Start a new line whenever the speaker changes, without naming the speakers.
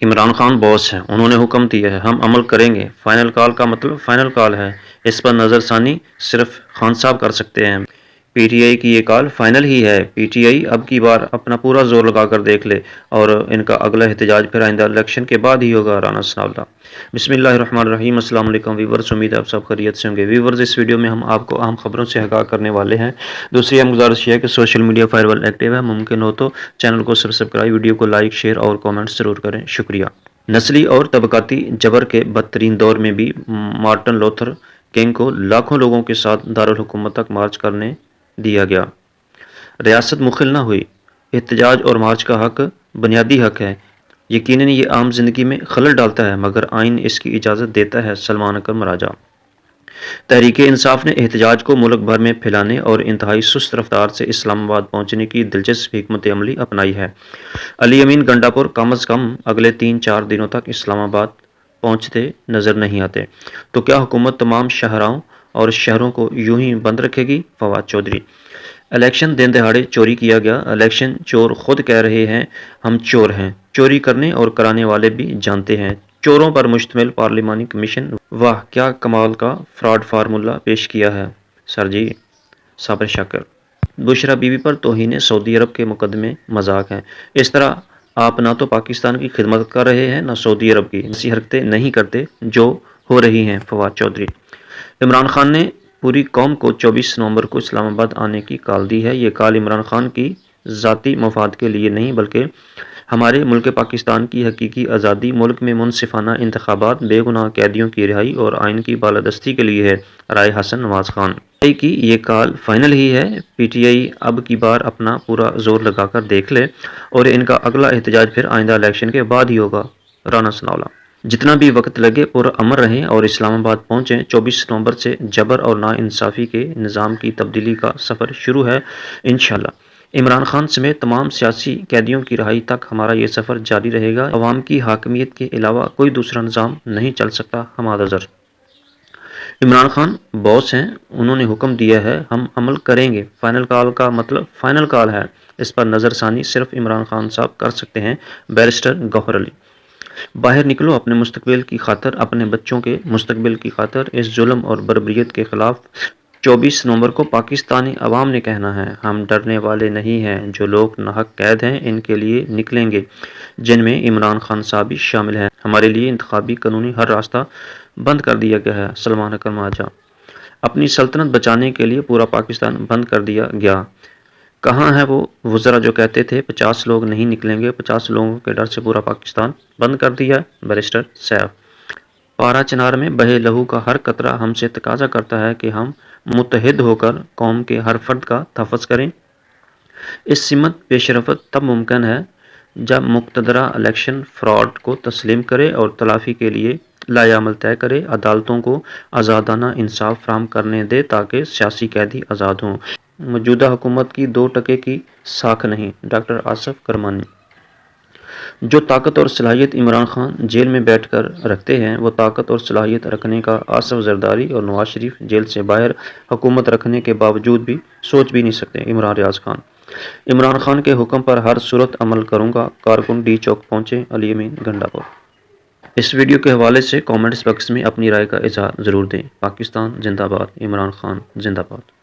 عمران خان باس ہیں، انہوں نے حکم دیا ہے، ہم عمل کریں گے۔ فائنل کال کا مطلب فائنل کال ہے، اس پر نظر ثانی صرف خان صاحب کر سکتے ہیں۔ پی ٹی آئی کی یہ کال فائنل ہی ہے۔ پی ٹی آئی اب کی بار اپنا پورا زور لگا کر دیکھ لے اور ان کا اگلا احتجاج پھر آئندہ الیکشن کے بعد ہی ہوگا۔ رانا ثناءاللہ۔ بسم اللہ الرحمن الرحیم۔ السلام علیکم ویورز، امید ہے آپ سب خیریت سے ہوں گے۔ ویورز، اس ویڈیو میں ہم آپ کو اہم خبروں سے آگاہ کرنے والے ہیں۔ دوسری اہم گزارش یہ ہے کہ social media firewall active ہے، ممکن ہو تو چینل کو سبسکرائب، ویڈیو کو لائک، شیئر اور کامنٹ ضرور کریں، شکریہ۔ نسلی اور طبقاتی جبر کے بدترین دور میں بھی مارٹن لوتھر کنگ کو لاکھوں لوگوں کے ساتھ دارالحکومت تک مارچ کرنے دیا گیا۔ ریاست مخل نہ ہوئی۔ احتجاج اور مارچ کا حق بنیادی حق ہے، یقیناً یہ عام زندگی میں خلل ڈالتا ہے، مگر آئین اس کی اجازت دیتا ہے۔ سلمان اکرم راجہ۔ تحریک انصاف نے احتجاج کو ملک بھر میں پھیلانے اور انتہائی سست رفتار سے اسلام آباد پہنچنے کی دلچسپ حکمت عملی اپنائی ہے۔ علی امین گنڈا پور کم از کم اگلے 3-4 دنوں تک اسلام آباد پہنچتے نظر نہیں آتے، تو کیا حکومت تمام شاہراہوں اور شہروں کو یوں ہی بند رکھے گی؟ فواد چودھری۔ الیکشن دن دہاڑے چوری کیا گیا۔ الیکشن چور خود کہہ رہے ہیں ہم چور ہیں، چوری کرنے اور کرانے والے بھی جانتے ہیں۔ چوروں پر مشتمل پارلیمانی کمیشن، واہ کیا کمال کا فراڈ فارمولہ پیش کیا ہے سر جی۔ صابر شاکر۔ بشرا بی بی پر توہین سعودی عرب کے مقدمے مذاق ہیں، اس طرح آپ نہ تو پاکستان کی خدمت کر رہے ہیں نہ سعودی عرب کی، ایسی حرکتیں نہیں کرتے جو ہو رہی ہیں۔ فواد چودھری۔ عمران خان نے پوری قوم کو 24 نومبر کو اسلام آباد آنے کی کال دی ہے۔ یہ کال عمران خان کی ذاتی مفاد کے لیے نہیں بلکہ ہمارے ملک پاکستان کی حقیقی آزادی، ملک میں منصفانہ انتخابات، بے گناہ قیدیوں کی رہائی اور آئین کی بالادستی کے لیے ہے۔ رائے Hasan Nawaz Khan. P T I کی یہ کال فائنل ہی ہے۔ پی ٹی آئی اب کی بار اپنا پورا زور لگا کر دیکھ لے اور ان کا اگلا احتجاج پھر آئندہ الیکشن کے بعد ہی ہوگا۔ رانا ثناءاللہ۔ جتنا بھی وقت لگے پرامن رہیں اور اسلام آباد پہنچیں۔ 24 نومبر سے جبر اور ناانصافی کے نظام کی تبدیلی کا سفر شروع ہے انشاءاللہ۔ عمران خان سمیت تمام سیاسی قیدیوں کی رہائی تک ہمارا یہ سفر جاری رہے گا۔ عوام کی حاکمیت کے علاوہ کوئی دوسرا نظام نہیں چل سکتا۔ حماد اظہر۔ عمران خان باس ہیں، انہوں نے حکم دیا ہے، ہم عمل کریں گے۔ فائنل کال کا مطلب فائنل کال ہے، اس پر نظر ثانی صرف عمران خان صاحب کر سکتے ہیں۔ بیرسٹر گوہر علی۔ باہر نکلو، اپنے مستقبل کی خاطر، اپنے بچوں کے مستقبل کی خاطر اس ظلم اور بربریت کے خلاف 24 نومبر کو پاکستانی عوام نے کہنا ہے۔ ہم ڈرنے والے نہیں ہیں، جو لوگ ناحق قید ہیں ان کے لیے نکلیں گے، جن میں عمران خان صاحب بھی شامل ہیں۔ ہمارے لیے انتخابی قانونی ہر راستہ بند کر دیا گیا ہے۔ سلمان اکرم راجہ۔ اپنی سلطنت بچانے کے لیے پورا پاکستان بند کر دیا گیا۔ کہاں ہیں وہ وزراء جو کہتے تھے 50 لوگ نہیں نکلیں گے؟ 50 لوگوں کے ڈر سے پورا پاکستان بند کر دیا۔ بیرسٹر سیف۔ پارا چنار میں بہے لہو کا ہر قطرہ ہم سے تقاضا کرتا ہے کہ ہم متحد ہو کر قوم کے ہر فرد کا تحفظ کریں۔ اس سمت پیش رفت تب ممکن ہے جب مقتدرہ الیکشن فراڈ کو تسلیم کرے اور تلافی کے لیے لائحہ عمل طے کرے، عدالتوں کو آزادانہ انصاف فراہم کرنے دے تاکہ سیاسی قیدی آزاد ہوں۔ موجودہ حکومت کی 2% کی ساکھ نہیں۔ ڈاکٹر آصف کرمانی۔ جو طاقت اور صلاحیت عمران خان جیل میں بیٹھ کر رکھتے ہیں، وہ طاقت اور صلاحیت رکھنے کا آصف زرداری اور نواز شریف جیل سے باہر حکومت رکھنے کے باوجود بھی سوچ بھی نہیں سکتے۔ عمران ریاض خان۔ عمران خان کے حکم پر ہر صورت عمل کروں گا، کارکن ڈی چوک پہنچے۔ علی امین گنڈا پور۔ اس ویڈیو کے حوالے سے کامنٹس باکس میں اپنی رائے کا اظہار ضرور دیں۔ پاکستان زندہ باد، عمران خان زندہ باد۔